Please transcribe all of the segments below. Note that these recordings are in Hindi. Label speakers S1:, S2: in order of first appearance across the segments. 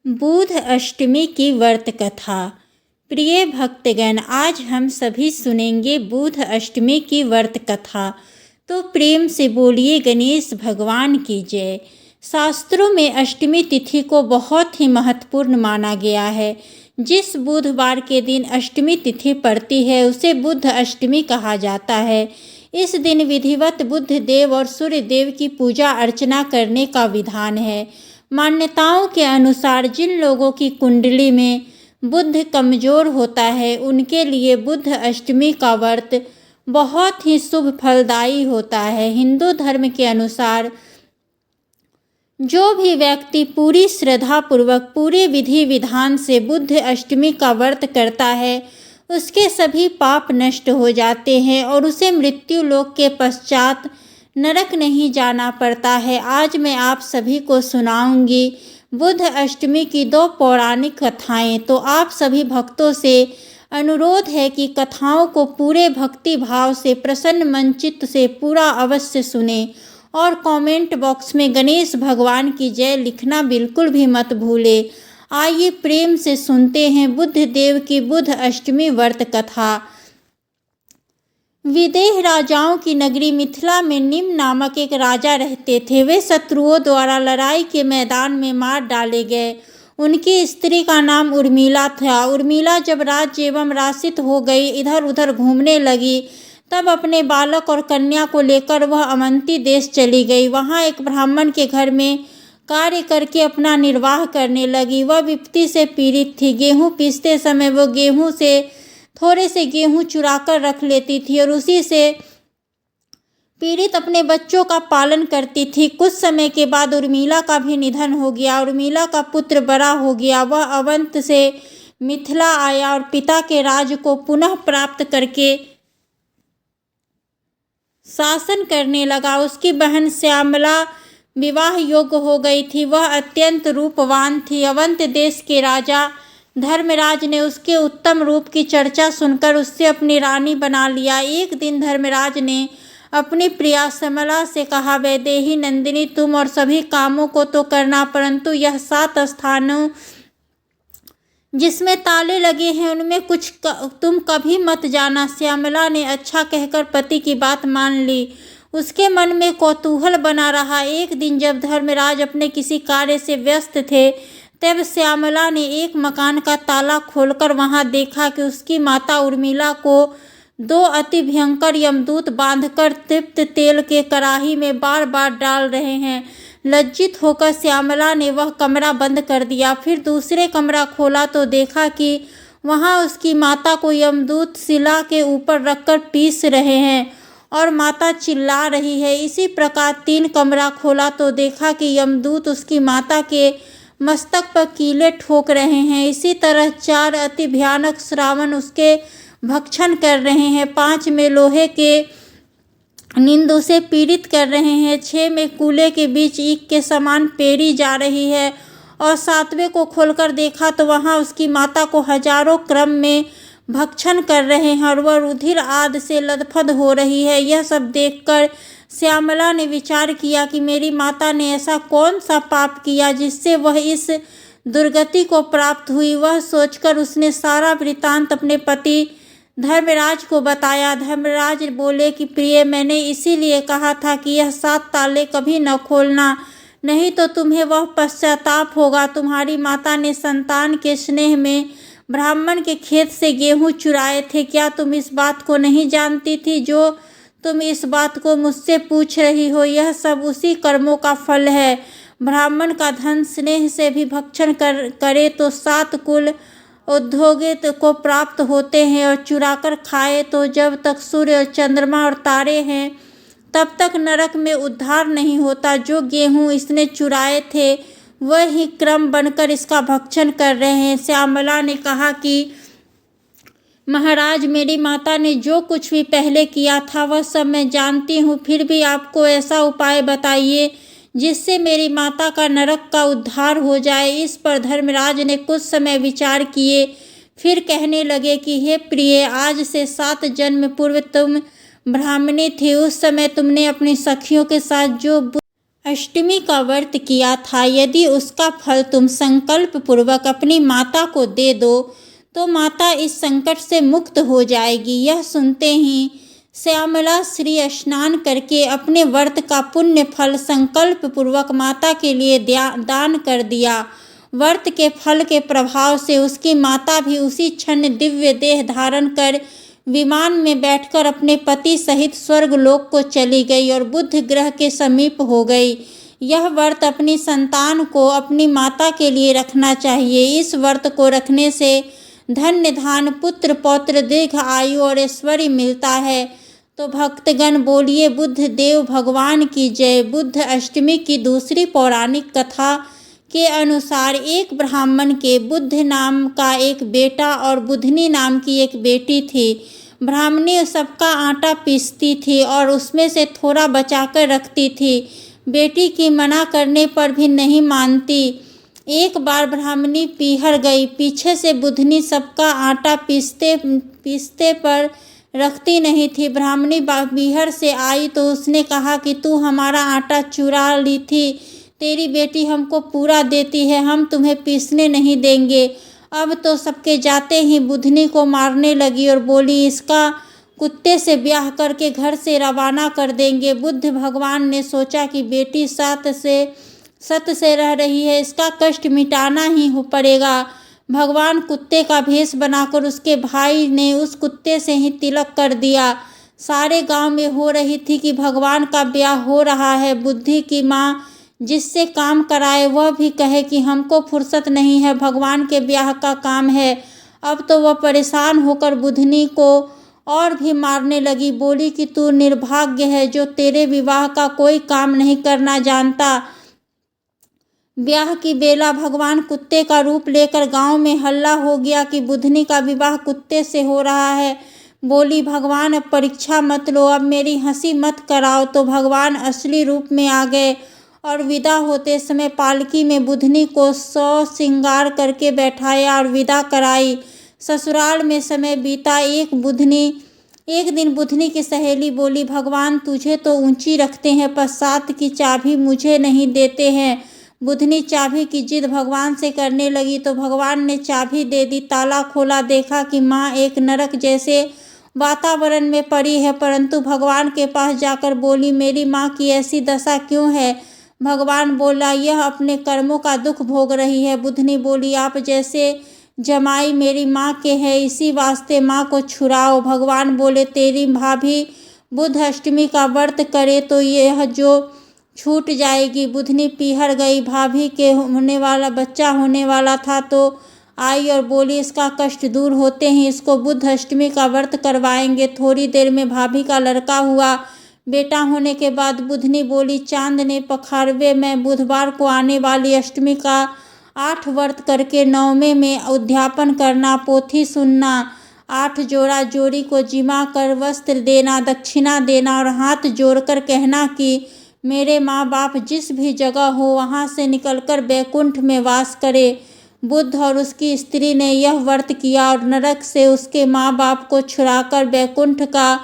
S1: बुध अष्टमी की व्रत कथा। प्रिय भक्तगण, आज हम सभी सुनेंगे बुध अष्टमी की व्रत कथा। तो प्रेम से बोलिए गणेश भगवान की जय। शास्त्रों में अष्टमी तिथि को बहुत ही महत्वपूर्ण माना गया है। जिस बुधवार के दिन अष्टमी तिथि पड़ती है उसे बुध अष्टमी कहा जाता है। इस दिन विधिवत बुध देव और सूर्य देव की पूजा अर्चना करने का विधान है। मान्यताओं के अनुसार जिन लोगों की कुंडली में बुध कमजोर होता है उनके लिए बुध अष्टमी का व्रत बहुत ही शुभ फलदायी होता है। हिंदू धर्म के अनुसार जो भी व्यक्ति पूरी श्रद्धा पूर्वक पूरे विधि विधान से बुध अष्टमी का व्रत करता है उसके सभी पाप नष्ट हो जाते हैं और उसे मृत्यु लोक के पश्चात नरक नहीं जाना पड़ता है। आज मैं आप सभी को सुनाऊंगी बुध अष्टमी की 2 पौराणिक कथाएं। तो आप सभी भक्तों से अनुरोध है कि कथाओं को पूरे भक्ति भाव से प्रसन्न मन चित्त से पूरा अवश्य सुने और कमेंट बॉक्स में गणेश भगवान की जय लिखना बिल्कुल भी मत भूले। आइए प्रेम से सुनते हैं बुध देव की बुध अष्टमी व्रत कथा। विदेह राजाओं की नगरी मिथिला में निम्न नामक एक राजा रहते थे। वे शत्रुओं द्वारा लड़ाई के मैदान में मार डाले गए। उनकी स्त्री का नाम उर्मिला था। उर्मिला जब राज्य एवं राशित हो गई, इधर उधर घूमने लगी, तब अपने बालक और कन्या को लेकर वह अवंती देश चली गई। वहाँ एक ब्राह्मण के घर में कार्य करके अपना निर्वाह करने लगी। वह विपत्ति से पीड़ित थी। गेहूँ पीसते समय वो गेहूँ से थोड़े से गेहूं चुराकर रख लेती थी और उसी से पीड़ित अपने बच्चों का पालन करती थी। कुछ समय के बाद उर्मिला का भी निधन हो गया। उर्मिला का पुत्र बड़ा हो गया। वह अवंत से मिथिला आया और पिता के राज को पुनः प्राप्त करके शासन करने लगा। उसकी बहन श्यामला विवाह योग्य हो गई थी। वह अत्यंत रूपवान थी। अवंत देश के राजा धर्मराज ने उसके उत्तम रूप की चर्चा सुनकर उससे अपनी रानी बना लिया। एक दिन धर्मराज ने अपनी प्रिया श्यामला से कहा, वैदेही नंदिनी, तुम और सभी कामों को तो करना, परंतु यह 7 स्थानों जिसमें ताले लगे हैं उनमें कुछ तुम कभी मत जाना। श्यामला ने अच्छा कहकर पति की बात मान ली। उसके मन में कौतूहल बना रहा। एक दिन जब धर्मराज अपने किसी कार्य से व्यस्त थे तब श्यामला ने एक मकान का ताला खोलकर वहां देखा कि उसकी माता उर्मिला को 2 अति भयंकर यमदूत बांधकर तृप्त तेल के कड़ाही में बार बार डाल रहे हैं। लज्जित होकर श्यामला ने वह कमरा बंद कर दिया। फिर दूसरे कमरा खोला तो देखा कि वहां उसकी माता को यमदूत शिला के ऊपर रखकर पीस रहे हैं और माता चिल्ला रही है। इसी प्रकार 3 कमरा खोला तो देखा कि यमदूत उसकी माता के मस्तक पर कीले ठोक रहे हैं। इसी तरह 4 अति भयानक श्रावण उसके भक्षण कर रहे हैं। 5 में लोहे के नींद उसे पीड़ित कर रहे हैं। 6 में कूले के बीच ईख के समान पेरी जा रही है और 7वें को खोलकर देखा तो वहां उसकी माता को हजारों क्रम में भक्षण कर रहे हैं और वह रुधिर आदि से लथपथ हो रही है। यह सब देखकर श्यामला ने विचार किया कि मेरी माता ने ऐसा कौन सा पाप किया जिससे वह इस दुर्गति को प्राप्त हुई। वह सोचकर उसने सारा वृत्तांत अपने पति धर्मराज को बताया। धर्मराज बोले कि प्रिय, मैंने इसीलिए कहा था कि यह 7 ताले कभी न खोलना, नहीं तो तुम्हें वह पश्चाताप होगा। तुम्हारी माता ने संतान के स्नेह में ब्राह्मण के खेत से गेहूं चुराए थे। क्या तुम इस बात को नहीं जानती थी? जो तुम इस बात को मुझसे पूछ रही हो यह सब उसी कर्मों का फल है। ब्राह्मण का धन स्नेह से भी भक्षण करे तो 7 कुल उद्योगित को प्राप्त होते हैं और चुराकर खाए तो जब तक सूर्य और चंद्रमा और तारे हैं तब तक नरक में उद्धार नहीं होता। जो गेहूं इसने चुराए थे वह ही क्रम बनकर इसका भक्षण कर रहे हैं। श्यामला ने कहा कि महाराज, मेरी माता ने जो कुछ भी पहले किया था वह सब मैं जानती हूँ, फिर भी आपको ऐसा उपाय बताइए जिससे मेरी माता का नरक का उद्धार हो जाए। इस पर धर्मराज ने कुछ समय विचार किए, फिर कहने लगे कि हे प्रिय, आज से 7 जन्म पूर्व तुम ब्राह्मणी थी। उस समय तुमने अपनी सखियों के साथ जो अष्टमी का व्रत किया था। यदि उसका फल तुम संकल्प पूर्वक अपनी माता को दे दो तो माता इस संकट से मुक्त हो जाएगी। यह सुनते ही श्यामला श्री स्नान करके अपने व्रत का पुण्य फल संकल्प पूर्वक माता के लिए दान कर दिया। व्रत के फल के प्रभाव से उसकी माता भी उसी क्षण दिव्य देह धारण कर विमान में बैठकर अपने पति सहित स्वर्गलोक को चली गई और बुध ग्रह के समीप हो गई। यह व्रत अपनी संतान को अपनी माता के लिए रखना चाहिए। इस व्रत को रखने से धन्य धान पुत्र पौत्र दीर्घ आयु और ऐश्वर्य मिलता है। तो भक्तगण बोलिए बुद्ध देव भगवान की जय। बुद्ध अष्टमी की दूसरी पौराणिक कथा के अनुसार एक ब्राह्मण के बुद्ध नाम का एक बेटा और बुधनी नाम की एक बेटी थी। ब्राह्मणी सबका आटा पीसती थी और उसमें से थोड़ा बचाकर रखती थी। बेटी की मना करने पर भी नहीं मानती। एक बार ब्राह्मणी पीहर गई। पीछे से बुधनी सबका आटा पीसते पर रखती नहीं थी। ब्राह्मणी पीहर से आई तो उसने कहा कि तू हमारा आटा चुरा ली थी। तेरी बेटी हमको पूरा देती है, हम तुम्हें पीसने नहीं देंगे। अब तो सबके जाते ही बुधनी को मारने लगी और बोली इसका कुत्ते से ब्याह करके घर से रवाना कर देंगे। बुद्ध भगवान ने सोचा कि बेटी सत से रह रही है, इसका कष्ट मिटाना ही पड़ेगा। भगवान कुत्ते का भेष बनाकर उसके भाई ने उस कुत्ते से ही तिलक कर दिया। सारे गांव में हो रही थी कि भगवान का ब्याह हो रहा है। बुद्धि की माँ जिससे काम कराए वह भी कहे कि हमको फुर्सत नहीं है, भगवान के ब्याह का काम है। अब तो वह परेशान होकर बुधनी को और भी मारने लगी। बोली कि तू निर्भाग्य है जो तेरे विवाह का कोई काम नहीं करना जानता। ब्याह की बेला भगवान कुत्ते का रूप लेकर गांव में हल्ला हो गया कि बुधनी का विवाह कुत्ते से हो रहा है। बोली भगवान अब परीक्षा मत लो, अब मेरी हंसी मत कराओ। तो भगवान असली रूप में आ गए और विदा होते समय पालकी में बुधनी को 100 श्रृंगार करके बैठाया और विदा कराई। ससुराल में समय बीता। एक दिन बुधनी की सहेली बोली भगवान तुझे तो ऊंची रखते हैं पर साथ की चाबी मुझे नहीं देते हैं। बुधनी चाबी की जिद भगवान से करने लगी तो भगवान ने चाबी दे दी। ताला खोला, देखा कि माँ एक नरक जैसे वातावरण में पड़ी है, परंतु भगवान के पास जाकर बोली मेरी माँ की ऐसी दशा क्यों है। भगवान बोला यह अपने कर्मों का दुख भोग रही है। बुधनी बोली आप जैसे जमाई मेरी माँ के हैं, इसी वास्ते माँ को छुड़ाओ। भगवान बोले तेरी भाभी बुध अष्टमी का व्रत करे तो यह जो छूट जाएगी। बुधनी पीहर गई। भाभी के बच्चा होने वाला था तो आई और बोली इसका कष्ट दूर होते ही इसको बुध अष्टमी का व्रत करवाएंगे। थोड़ी देर में भाभी का लड़का हुआ। बेटा होने के बाद बुधनी बोली चांद ने पखारवे में बुधवार को आने वाली अष्टमी का 8 व्रत करके 9वें में उद्यापन करना, पोथी सुनना, 8 जोड़ा जोड़ी को जिमा कर वस्त्र देना, दक्षिणा देना और हाथ जोड़कर कहना कि मेरे माँ बाप जिस भी जगह हो वहाँ से निकलकर बैकुंठ में वास करे। बुद्ध और उसकी स्त्री ने यह व्रत किया और नरक से उसके माँ बाप को छुड़ाकर बैकुंठ का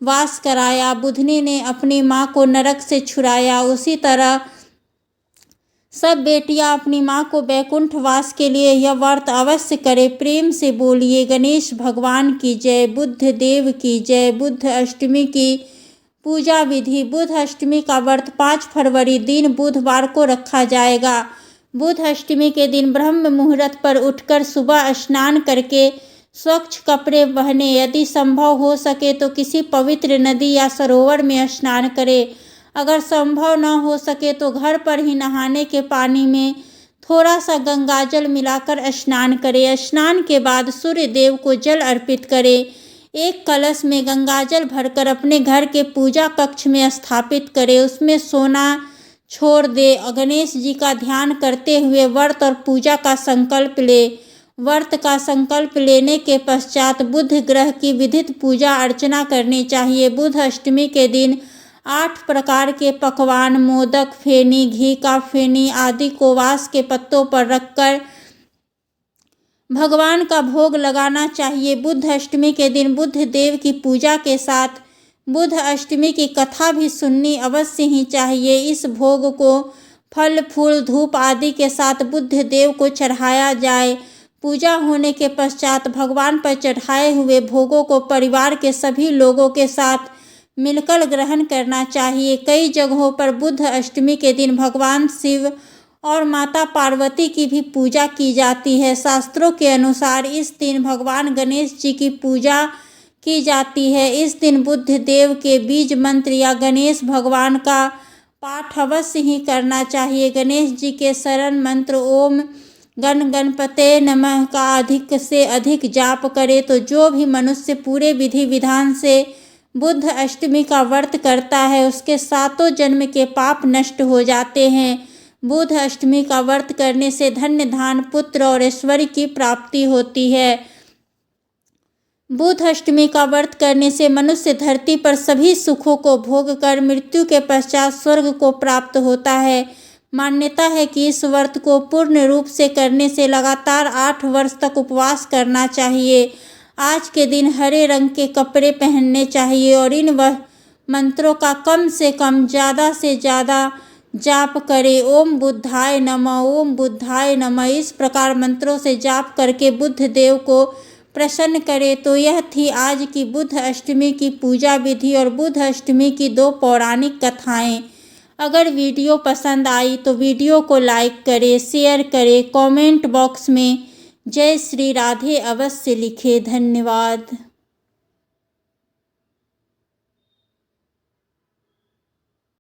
S1: वास कराया। बुधनी ने अपनी माँ को नरक से छुड़ाया। उसी तरह सब बेटियां अपनी माँ को बैकुंठ वास के लिए यह व्रत अवश्य करें। प्रेम से बोलिए गणेश भगवान की जय, बुद्ध देव की जय। बुद्ध अष्टमी की पूजा विधि। बुध अष्टमी का व्रत 5 फरवरी दिन बुधवार को रखा जाएगा। बुध अष्टमी के दिन ब्रह्म मुहूर्त पर उठकर सुबह स्नान करके स्वच्छ कपड़े पहने, यदि संभव हो सके तो किसी पवित्र नदी या सरोवर में स्नान करें। अगर संभव न हो सके तो घर पर ही नहाने के पानी में थोड़ा सा गंगाजल मिलाकर स्नान करें। स्नान के बाद सूर्य देव को जल अर्पित करें। एक कलश में गंगाजल भरकर अपने घर के पूजा कक्ष में स्थापित करें। उसमें सोना छोड़ दे। गणेश जी का ध्यान करते हुए व्रत और पूजा का संकल्प ले। व्रत का संकल्प लेने के पश्चात बुध ग्रह की विधित पूजा अर्चना करनी चाहिए। बुध अष्टमी के दिन 8 प्रकार के पकवान, मोदक, फेनी, घी का फेनी आदि को वास के पत्तों पर रखकर भगवान का भोग लगाना चाहिए। बुध अष्टमी के दिन बुद्ध देव की पूजा के साथ बुध अष्टमी की कथा भी सुननी अवश्य ही चाहिए। इस भोग को फल फूल धूप आदि के साथ बुध देव को चढ़ाया जाए। पूजा होने के पश्चात भगवान पर चढ़ाए हुए भोगों को परिवार के सभी लोगों के साथ मिलकर ग्रहण करना चाहिए। कई जगहों पर बुध अष्टमी के दिन भगवान शिव और माता पार्वती की भी पूजा की जाती है। शास्त्रों के अनुसार इस दिन भगवान गणेश जी की पूजा की जाती है। इस दिन बुध देव के बीज मंत्र या गणेश भगवान का पाठ अवश्य ही करना चाहिए। गणेश जी के शरण मंत्र ओम गण गणपते नमः का अधिक से अधिक जाप करे तो जो भी मनुष्य पूरे विधि विधान से बुध अष्टमी का व्रत करता है उसके 7 जन्म के पाप नष्ट हो जाते हैं। बुध अष्टमी का व्रत करने से धन्य धान पुत्र और ऐश्वर्य की प्राप्ति होती है। बुध अष्टमी का व्रत करने से मनुष्य धरती पर सभी सुखों को भोग कर मृत्यु के पश्चात स्वर्ग को प्राप्त होता है। मान्यता है कि इस व्रत को पूर्ण रूप से करने से लगातार 8 वर्ष तक उपवास करना चाहिए। आज के दिन हरे रंग के कपड़े पहनने चाहिए और इन मंत्रों का कम से कम ज़्यादा से ज़्यादा जाप करें। ओम बुद्धाय नमः, ओम बुद्धाय नमः। इस प्रकार मंत्रों से जाप करके बुध देव को प्रसन्न करें। तो यह थी आज की बुध अष्टमी की पूजा विधि और बुध अष्टमी की 2 पौराणिक कथाएं। अगर वीडियो पसंद आई तो वीडियो को लाइक करें, शेयर करें, कमेंट बॉक्स में जय श्री राधे अवश्य लिखें। धन्यवाद।